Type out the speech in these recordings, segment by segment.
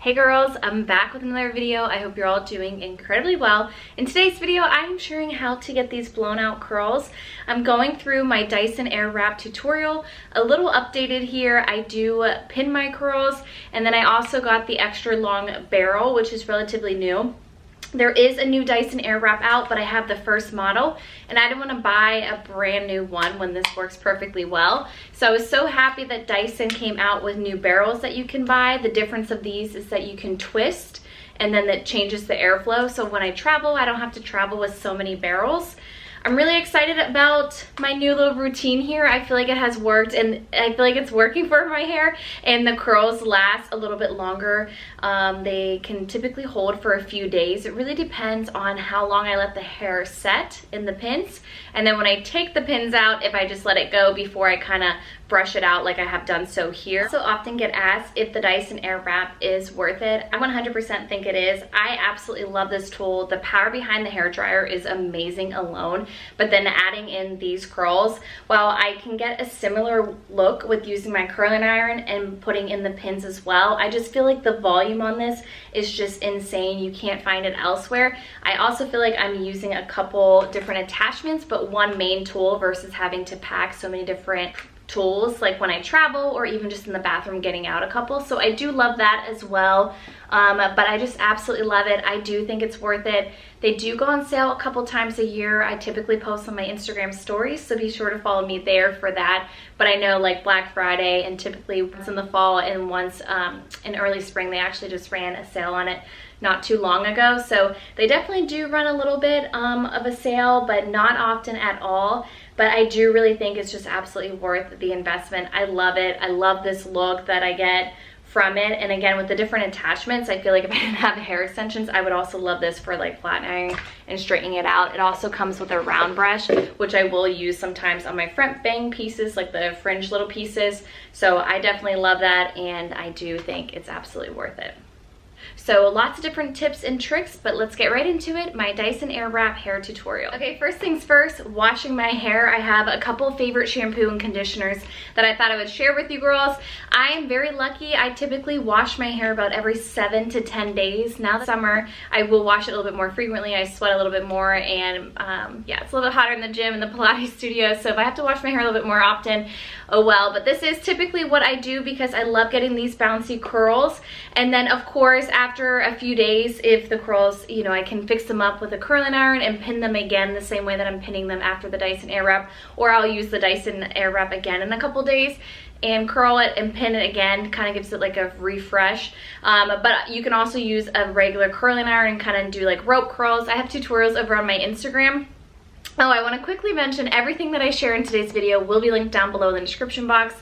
Hey girls, I'm back with another video. I hope you're all doing incredibly well. In today's video, I am sharing how to get these blown out curls. I'm going through my Dyson Airwrap tutorial, a little updated here. I do pin my curls, and then I also got the extra long barrel, which is relatively new. There is a new Dyson Airwrap out, but I have the first model and I didn't want to buy a brand new one when this works perfectly well. So I was so happy that Dyson came out with new barrels that you can buy. The difference of these is that you can twist and then that changes the airflow. So when I travel, I don't have to travel with so many barrels. I'm really excited about my new little routine here. I feel like it has worked and I feel like it's working for my hair, and the curls last a little bit longer. They can typically hold for a few days. It really depends on how long I let the hair set in the pins, and then when I take the pins out, if I just let it go before I kind of brush it out like I have done so here. So often get asked if the Dyson Airwrap is worth it. I 100% think it is. I absolutely love this tool. The power behind the hair dryer is amazing alone, but then adding in these curls, while I can get a similar look with using my curling iron and putting in the pins as well, I just feel like the volume on this is just insane. You can't find it elsewhere. I also feel like I'm using a couple different attachments, but one main tool versus having to pack so many different tools like when I travel or even just in the bathroom getting out a couple. So I do love that as well, but I just absolutely love it. I do think it's worth it. They do go on sale a couple times a year. I typically post on my Instagram stories, so be sure to follow me there for that. But I know like Black Friday and typically once in the fall and once in early spring, they actually just ran a sale on it not too long ago. So they definitely do run a little bit of a sale, but not often at all. But I do really think it's just absolutely worth the investment. I love it. I love this look that I get from it. And again, with the different attachments, I feel like if I didn't have hair extensions, I would also love this for like flattening and straightening it out. It also comes with a round brush, which I will use sometimes on my front bang pieces, like the fringe little pieces. So I definitely love that, and I do think it's absolutely worth it. So lots of different tips and tricks, but let's get right into it. My Dyson Airwrap hair tutorial. Okay, first things first, washing my hair. I have a couple favorite shampoo and conditioners that I thought I would share with you girls. I am very lucky. I typically wash my hair about every 7 to 10 days. Now the summer, I will wash it a little bit more frequently. I sweat a little bit more, and yeah, it's a little bit hotter in the gym and the Pilates studio, so if I have to wash my hair a little bit more often, oh well. But this is typically what I do because I love getting these bouncy curls. And then of course, after a few days, if the curls, you know, I can fix them up with a curling iron and pin them again the same way that I'm pinning them after the Dyson Airwrap, or I'll use the Dyson Airwrap again in a couple days and curl it and pin it again. Kind of gives it like a refresh. But you can also use a regular curling iron and kind of do like rope curls. I have tutorials over on my Instagram. Oh, I want to quickly mention everything that I share in today's video will be linked down below in the description box.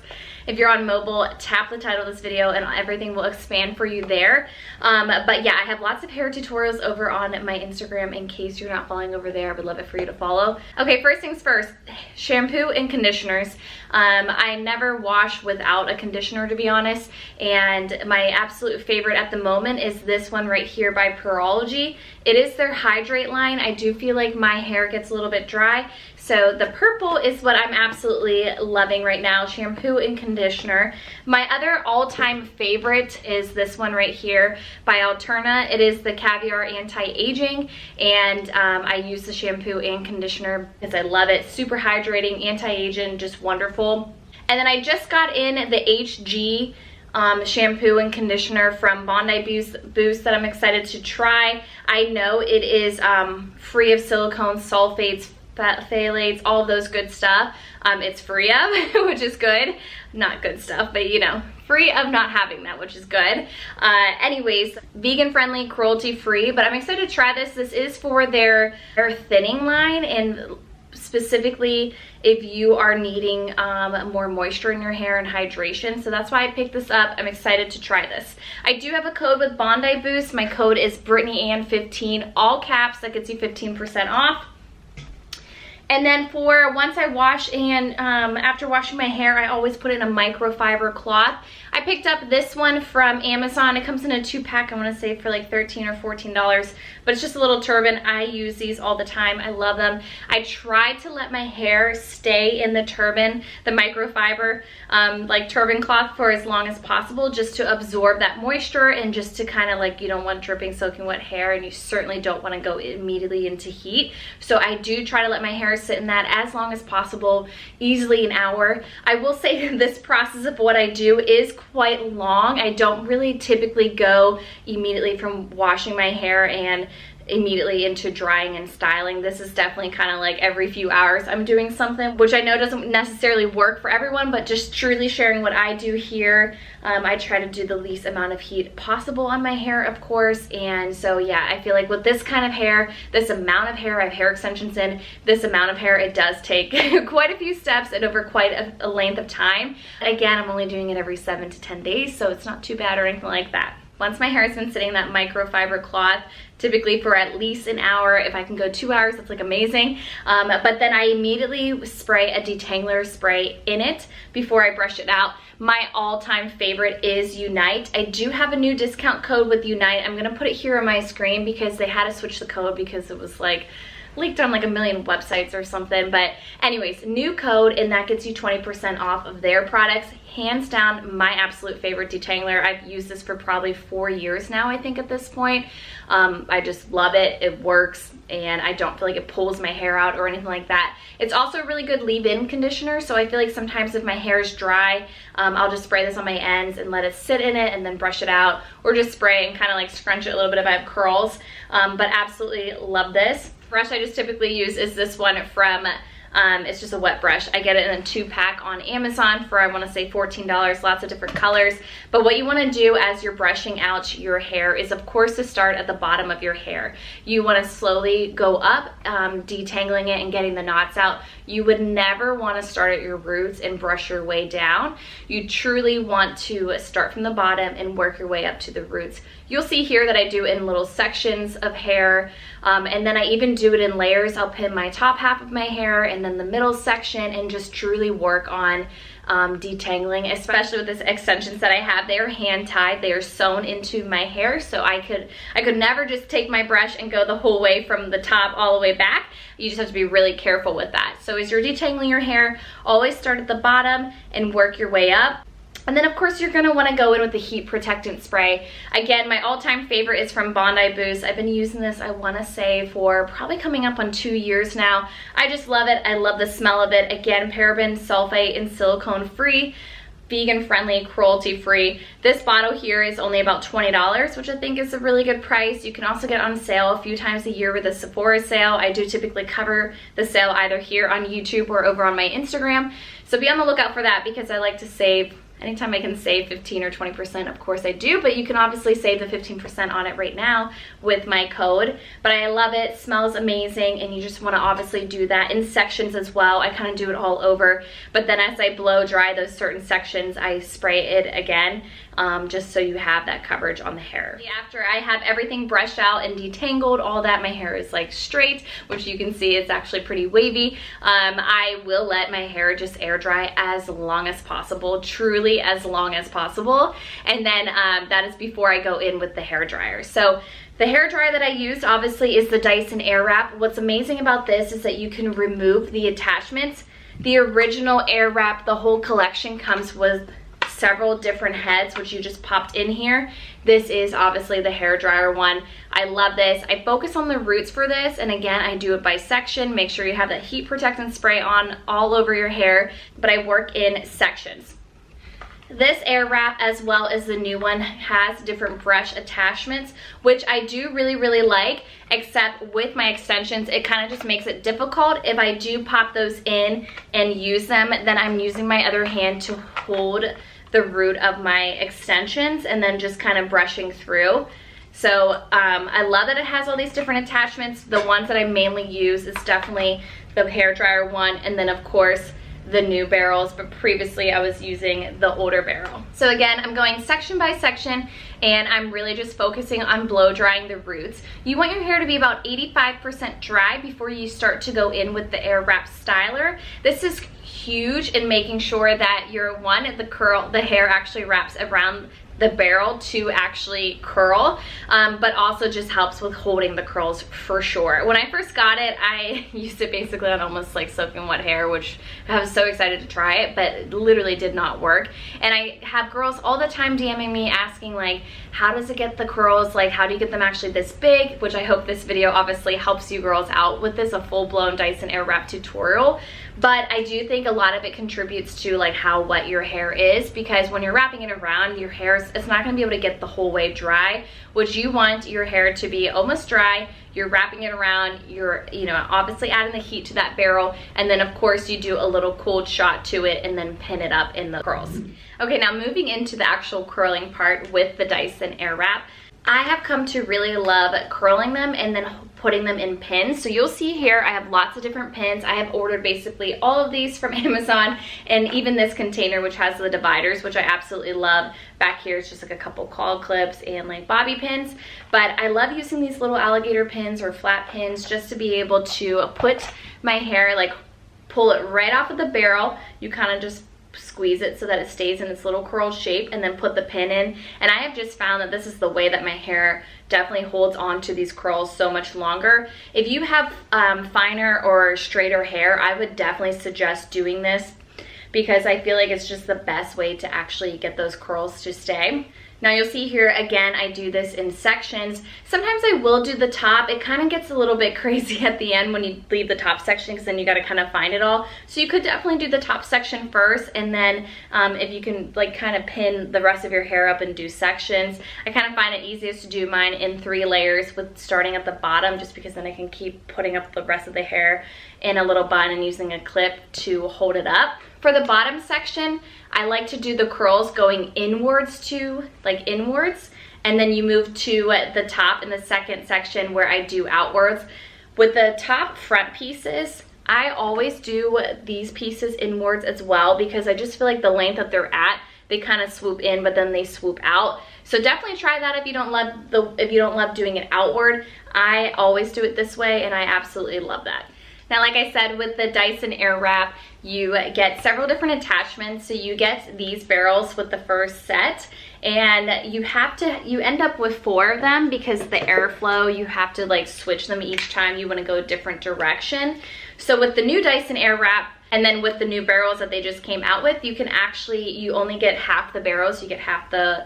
If you're on mobile, tap the title of this video and everything will expand for you there. But yeah, I have lots of hair tutorials over on my Instagram in case you're not following over there. I would love it for you to follow. Okay, first things first, shampoo and conditioners. I never wash without a conditioner, to be honest, and my absolute favorite at the moment is this one right here by Pearology. It is their hydrate line. I do feel like my hair gets a little bit dry, so the purple is what I'm absolutely loving right now, shampoo and conditioner. My other all-time favorite is this one right here by Alterna. It is the Caviar Anti-Aging, and I use the shampoo and conditioner because I love it. Super hydrating, anti-aging, just wonderful. And then I just got in the HG shampoo and conditioner from Bondi Boost that I'm excited to try. I know it is free of silicone, sulfates, phthalates, all of those good stuff. It's free of, which is good. Not good stuff, but you know, free of not having that, which is good. Anyways, vegan friendly, cruelty free, but I'm excited to try this. This is for their thinning line, and specifically if you are needing more moisture in your hair and hydration. So that's why I picked this up. I'm excited to try this. I do have a code with Bondi Boost. My code is BrittanyAnn15, all caps. That gets you 15% off. And then for once I wash and after washing my hair, I always put in a microfiber cloth. I picked up this one from Amazon. It comes in a 2-pack, I want to say for like $13 or $14, but it's just a little turban. I use these all the time. I love them. I try to let my hair stay in the turban, the microfiber like turban cloth, for as long as possible, just to absorb that moisture and just to kind of like, you don't want dripping soaking wet hair, and you certainly don't want to go immediately into heat. So I do try to let my hair sit in that as long as possible, easily an hour. I will say that this process of what I do is quite long. I don't really typically go immediately from washing my hair and immediately into drying and styling. This is definitely kind of like every few hours I'm doing something, which I know doesn't necessarily work for everyone, but just truly sharing what I do here. I try to do the least amount of heat possible on my hair, of course. And so yeah, I feel like with this kind of hair, this amount of hair, I have hair extensions in, this amount of hair, it does take quite a few steps and over quite a length of time. Again, I'm only doing it every 7 to 10 days, so it's not too bad or anything like that. Once my hair has been sitting in that microfiber cloth, typically for at least an hour, if I can go 2 hours, that's like amazing. But then I immediately spray a detangler spray in it before I brush it out. My all-time favorite is Unite. I do have a new discount code with Unite. I'm gonna put it here on my screen because they had to switch the code because it was like leaked on like a million websites or something. But anyways, new code, and that gets you 20% off of their products. Hands down, my absolute favorite detangler. I've used this for probably 4 years now, I think, at this point. I just love it. It works, and I don't feel like it pulls my hair out or anything like that. It's also a really good leave-in conditioner, so I feel like sometimes if my hair is dry, I'll just spray this on my ends and let it sit in it and then brush it out, or just spray and kind of like scrunch it a little bit if I have curls. But absolutely love this. Brush I just typically use is this one from it's just a wet brush. I get it in a 2-pack on Amazon for, I want to say, $14, lots of different colors. But what you want to do as you're brushing out your hair is, of course, to start at the bottom of your hair. You want to slowly go up, detangling it and getting the knots out. You would never want to start at your roots and brush your way down. You truly want to start from the bottom and work your way up to the roots. You'll see here that I do in little sections of hair, and then I even do it in layers. I'll pin my top half of my hair and then the middle section and just truly work on detangling, especially with this extensions that I have. They are hand tied, they are sewn into my hair, so I could never just take my brush and go the whole way from the top all the way back. You just have to be really careful with that. So as you're detangling your hair, always start at the bottom and work your way up. And then of course you're gonna wanna go in with the heat protectant spray. Again, my all-time favorite is from Bondi Boost. I've been using this, I wanna say, for probably coming up on 2 years now. I just love it, I love the smell of it. Again, paraben, sulfate, and silicone free, vegan friendly, cruelty free. This bottle here is only about $20, which I think is a really good price. You can also get on sale a few times a year with a Sephora sale. I do typically cover the sale either here on YouTube or over on my Instagram. So be on the lookout for that because I like to save. Anytime I can save 15 or 20%, of course I do, but you can obviously save the 15% on it right now with my code. But I love it, smells amazing, and you just wanna obviously do that in sections as well. I kind of do it all over, but then as I blow dry those certain sections, I spray it again, just so you have that coverage on the hair. After I have everything brushed out and detangled, all that, my hair is like straight, which you can see it's actually pretty wavy. I will let my hair just air dry as long as possible, truly as long as possible, and then that is before I go in with the hair dryer. So the hair dryer that I used obviously is the Dyson Airwrap. What's amazing about this is that you can remove the attachments. The original Airwrap, the whole collection, comes with several different heads, which you just popped in here. This is obviously the hair dryer one. I love this. I focus on the roots for this, and again, I do it by section. Make sure you have that heat protectant spray on all over your hair, but I work in sections. This Airwrap, as well as the new one, has different brush attachments, which I do really like, except with my extensions, it kind of just makes it difficult. If I do pop those in and use them, then I'm using my other hand to hold the root of my extensions and then just kind of brushing through. So I love that it has all these different attachments. The ones that I mainly use is definitely the hair dryer one, and then of course the new barrels, but previously I was using the older barrel. So again, I'm going section by section, and I'm really just focusing on blow drying the roots. You want your hair to be about 85% dry before you start to go in with the Airwrap styler. This is huge in making sure that the hair actually wraps around the barrel to actually curl, but also just helps with holding the curls for sure. When I first got it, I used it basically on almost like soaking wet hair, which I was so excited to try it, but it literally did not work. And I have girls all the time DMing me asking like, how does it get the curls? Like, how do you get them actually this big? Which I hope this video obviously helps you girls out with this, a full-blown Dyson Airwrap tutorial. But I do think a lot of it contributes to like how wet your hair is, because when you're wrapping it around, your hair, it's not gonna be able to get the whole way dry, which you want your hair to be almost dry. You're wrapping it around, you're, you know, obviously adding the heat to that barrel, and then of course you do a little cold shot to it and then pin it up in the curls. Okay, now moving into the actual curling part with the Dyson Airwrap. I have come to really love curling them and then putting them in pins. So you'll see here I have lots of different pins. I have ordered basically all of these from Amazon, and even this container which has the dividers, which I absolutely love. Back here it's just like a couple claw clips and like bobby pins, but I love using these little alligator pins or flat pins just to be able to put my hair, like pull it right off of the barrel. You kind of just squeeze it so that it stays in its little curl shape, and then put the pin in. And I have just found that this is the way that my hair definitely holds on to these curls so much longer. If you have finer or straighter hair, I would definitely suggest doing this, because I feel like it's just the best way to actually get those curls to stay. Now you'll see here, again, I do this in sections. Sometimes I will do the top. It kind of gets a little bit crazy at the end when you leave the top section, because then you got to kind of find it all. So you could definitely do the top section first, and then if you can like kind of pin the rest of your hair up and do sections. I kind of find it easiest to do mine in 3 layers, with starting at the bottom, just because then I can keep putting up the rest of the hair in a little bun and using a clip to hold it up. For the bottom section, I like to do the curls going inwards and then you move to the top in the second section where I do outwards. With the top front pieces, I always do these pieces inwards as well, because I just feel like the length that they're at, they kind of swoop in, but then they swoop out. So definitely try that if you don't love doing it outward. I always do it this way, and I absolutely love that. Now, like I said, with the Dyson Airwrap, you get several different attachments. So you get these barrels with the first set, and you end up with 4 of them, because the airflow, you have to like switch them each time you want to go a different direction. So with the new Dyson Airwrap, and then with the new barrels that they just came out with, you only get half the barrels, you get half the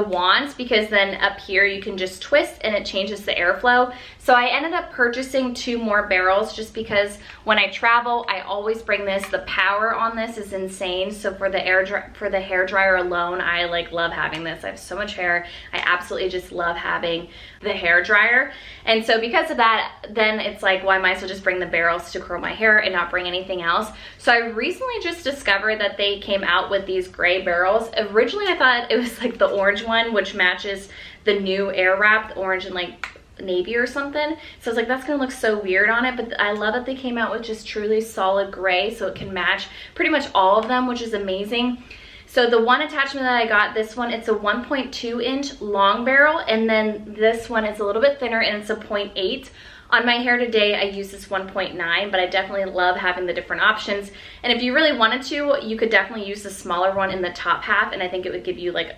wands, because then up here you can just twist and it changes the airflow. So I ended up purchasing 2 more barrels, just because when I travel, I always bring this. The power on this is insane. So for the hair dryer alone, I like love having this. I have so much hair. I absolutely just love having the hair dryer. And so because of that, then it's like, well, I might as well just bring the barrels to curl my hair and not bring anything else. So I recently just discovered that they came out with these gray barrels. Originally I thought it was like the orange one, which matches the new Airwrap, the orange and like navy or something. So I was like, that's gonna look so weird on it, but I love that they came out with just truly solid gray, so it can match pretty much all of them, which is amazing. So the one attachment that I got, this one, it's a 1.2 inch long barrel, and then this one is a little bit thinner and it's a 0.8. On my hair today, I use this 1.9, but I definitely love having the different options. And if you really wanted to, you could definitely use the smaller one in the top half, and I think it would give you like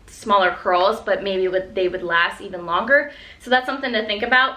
smaller curls, but maybe they would last even longer. So that's something to think about.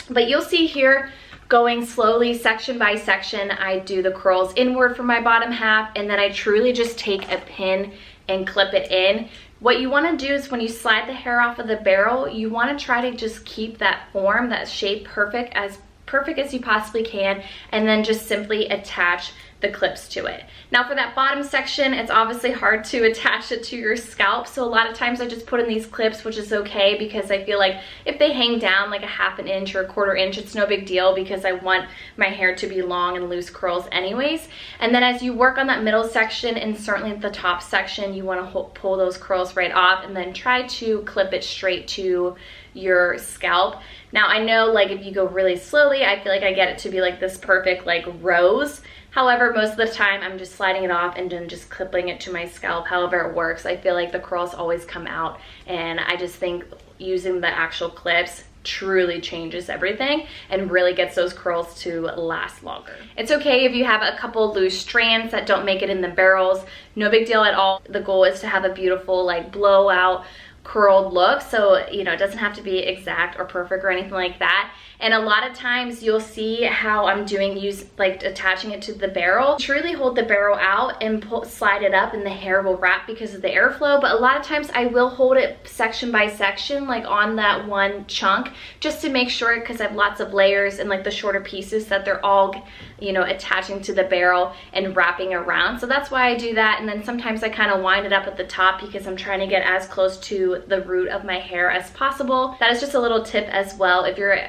But you'll see here, going slowly section by section, I do the curls inward for my bottom half, and then I truly just take a pin and clip it in. What you want to do is when you slide the hair off of the barrel, you want to try to just keep that form, that shape perfect as you possibly can, and then just simply attach the clips to it. Now for that bottom section, it's obviously hard to attach it to your scalp, so a lot of times I just put in these clips, which is okay, because I feel like if they hang down like a ½ an inch or a ¼ inch, it's no big deal, because I want my hair to be long and loose curls anyways. And then as you work on that middle section, and certainly the top section, you want to pull those curls right off, and then try to clip it straight to your scalp. Now I know, like, if you go really slowly, I feel like I get it to be like this perfect like rose. However, most of the time I'm just sliding it off and then just clipping it to my scalp, however it works. I feel like the curls always come out, and I just think using the actual clips truly changes everything and really gets those curls to last longer. It's okay if you have a couple loose strands that don't make it in the barrels. No big deal at all. The goal is to have a beautiful like blowout curled look, so you know, it doesn't have to be exact or perfect or anything like that. And a lot of times you'll see how I'm doing, like attaching it to the barrel. Truly hold the barrel out and slide it up, and the hair will wrap because of the airflow. But a lot of times I will hold it section by section, like on that one chunk, just to make sure, because I have lots of layers and like the shorter pieces, that they're all, you know, attaching to the barrel and wrapping around. So that's why I do that. And then sometimes I kind of wind it up at the top because I'm trying to get as close to the root of my hair as possible. That is just a little tip as well. If you're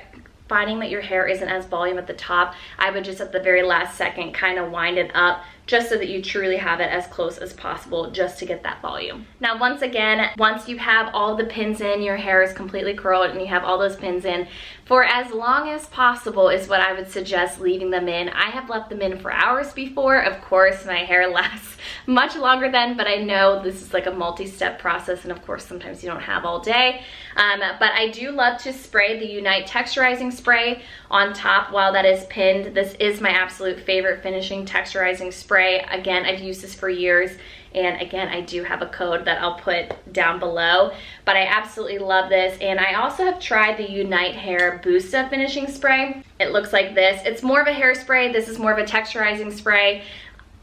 finding that your hair isn't as volume at the top, I would just at the very last second kind of wind it up, just so that you truly have it as close as possible, just to get that volume. Now, once again, once you have all the pins in, your hair is completely curled and you have all those pins in, for as long as possible is what I would suggest leaving them in. I have left them in for hours before. Of course, my hair lasts much longer then, but I know this is like a multi-step process, and of course, sometimes you don't have all day. But I do love to spray the Unite texturizing spray on top while that is pinned. This is my absolute favorite finishing texturizing spray. Again, I've used this for years, and again, I do have a code that I'll put down below, but I absolutely love this. And I also have tried the Unite Hair Boosta finishing spray. It looks like this. It's more of a hairspray. This is more of a texturizing spray.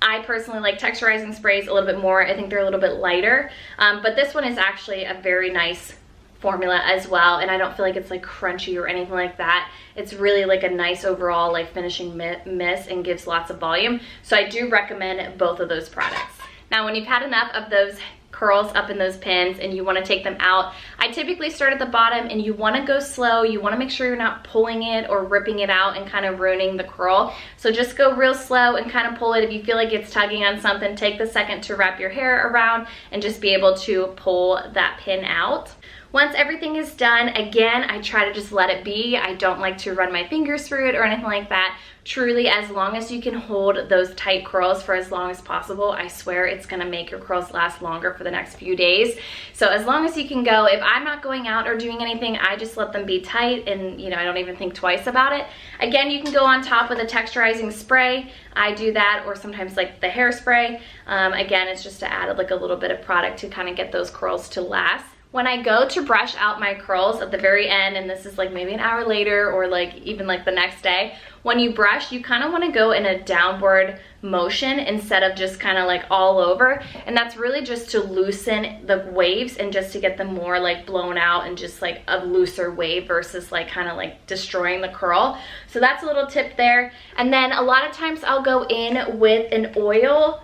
I personally like texturizing sprays a little bit more. I think they're a little bit lighter, but this one is actually a very nice formula as well, and I don't feel like it's like crunchy or anything like that. It's really like a nice overall like finishing mist and gives lots of volume. So I do recommend both of those products. Now, when you've had enough of those curls up in those pins and you want to take them out, I typically start at the bottom, and you want to go slow. You want to make sure you're not pulling it or ripping it out and kind of ruining the curl. So just go real slow and kind of pull it. If you feel like it's tugging on something, take the second to wrap your hair around and just be able to pull that pin out. Once everything is done, again, I try to just let it be. I don't like to run my fingers through it or anything like that. Truly, as long as you can hold those tight curls for as long as possible, I swear it's gonna make your curls last longer for the next few days. So as long as you can go, if I'm not going out or doing anything, I just let them be tight, and you know, I don't even think twice about it. Again, you can go on top with a texturizing spray. I do that, or sometimes like the hairspray. Again, it's just to add like a little bit of product to kind of get those curls to last. When I go to brush out my curls at the very end, and this is like maybe an hour later or like even like the next day, when you brush, you kind of want to go in a downward motion instead of just kind of like all over. And that's really just to loosen the waves and just to get them more like blown out and just like a looser wave versus like kind of like destroying the curl. So that's a little tip there. And then a lot of times I'll go in with an oil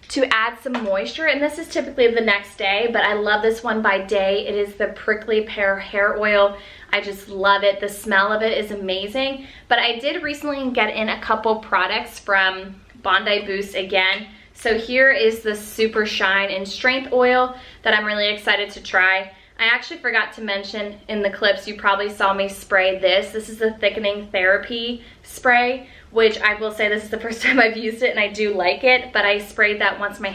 to add some moisture, and this is typically the next day, but I love this one by day. It is the Prickly Pear Hair Oil. I just love it. The smell of it is amazing. But I did recently get in a couple products from Bondi Boost again. So here is the Super Shine and Strength Oil that I'm really excited to try. I actually forgot to mention in the clips, you probably saw me spray this. This is the Thickening Therapy Spray, which I will say this is the first time I've used it, and I do like it, but I sprayed that once I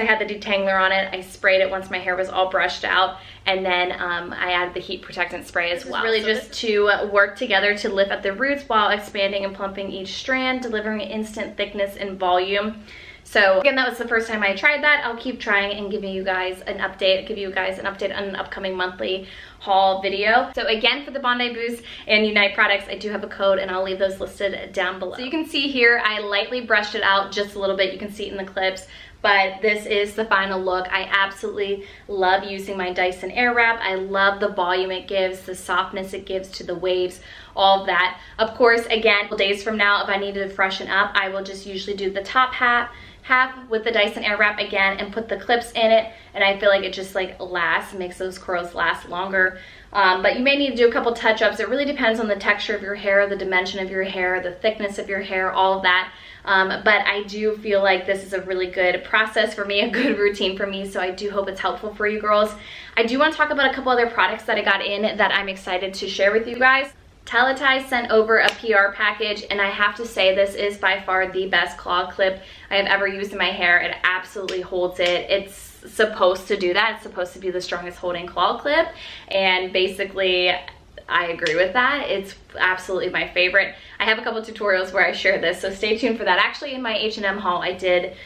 had the detangler on it. I sprayed it once my hair was all brushed out, and then I added the heat protectant spray as well. Really just to work together to lift up the roots while expanding and plumping each strand, delivering instant thickness and volume. So again, that was the first time I tried that. I'll keep trying and giving you guys an update, on an upcoming monthly haul video. So again, for the Bondi Boost and Unite products, I do have a code, and I'll leave those listed down below. So you can see here, I lightly brushed it out just a little bit. You can see it in the clips, but this is the final look. I absolutely love using my Dyson Airwrap. I love the volume it gives, the softness it gives to the waves, all of that. Of course, again, days from now, if I needed to freshen up, I will just usually do the top half with the Dyson Airwrap again and put the clips in it, and I feel like it just like makes those curls last longer. But you may need to do a couple touch-ups. It really depends on the texture of your hair, the dimension of your hair, the thickness of your hair, all of that. But I do feel like this is a really good process for me, a good routine for me, so I do hope it's helpful for you girls. I do want to talk about a couple other products that I got in that I'm excited to share with you guys. Teletie sent over a PR package, and I have to say this is by far the best claw clip I have ever used in my hair. It absolutely holds it. It's supposed to do that. It's supposed to be the strongest holding claw clip, and basically I agree with that. It's absolutely my favorite. I have a couple tutorials where I share this, so stay tuned for that. Actually, in my H&M haul, I did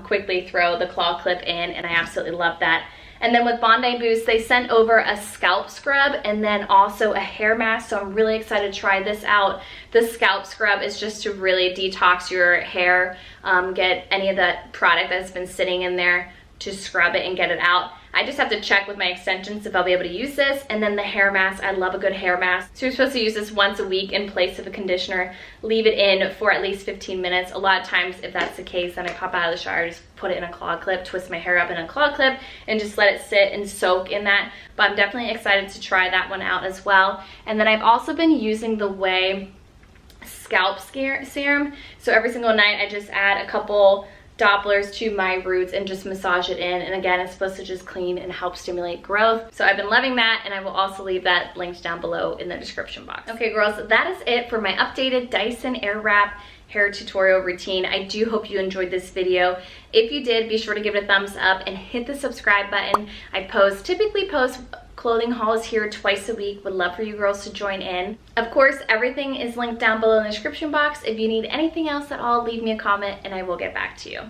quickly throw the claw clip in, and I absolutely love that. And then with Bondi Boost, they sent over a scalp scrub and then also a hair mask, so I'm really excited to try this out. The scalp scrub is just to really detox your hair, get any of that product that's been sitting in there, to scrub it and get it out. I just have to check with my extensions if I'll be able to use this. And then the hair mask, I love a good hair mask. So you're supposed to use this once a week in place of a conditioner. Leave it in for at least 15 minutes. A lot of times, if that's the case, then I pop out of the shower, just put it in a claw clip, twist my hair up in a claw clip, and just let it sit and soak in that. But I'm definitely excited to try that one out as well. And then I've also been using the Way scalp serum. So every single night I just add a couple Dopplers to my roots and just massage it in, and again, it's supposed to just clean and help stimulate growth. So I've been loving that, and I will also leave that linked down below in the description box. Okay girls, that is it for my updated Dyson Airwrap hair tutorial routine. I do hope you enjoyed this video. If you did, be sure to give it a thumbs up and hit the subscribe button. I typically post clothing hauls here twice a week. Would love for you girls to join in. Of course, everything is linked down below in the description box. If you need anything else at all, leave me a comment and I will get back to you.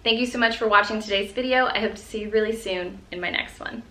Thank you so much for watching today's video. I hope to see you really soon in my next one.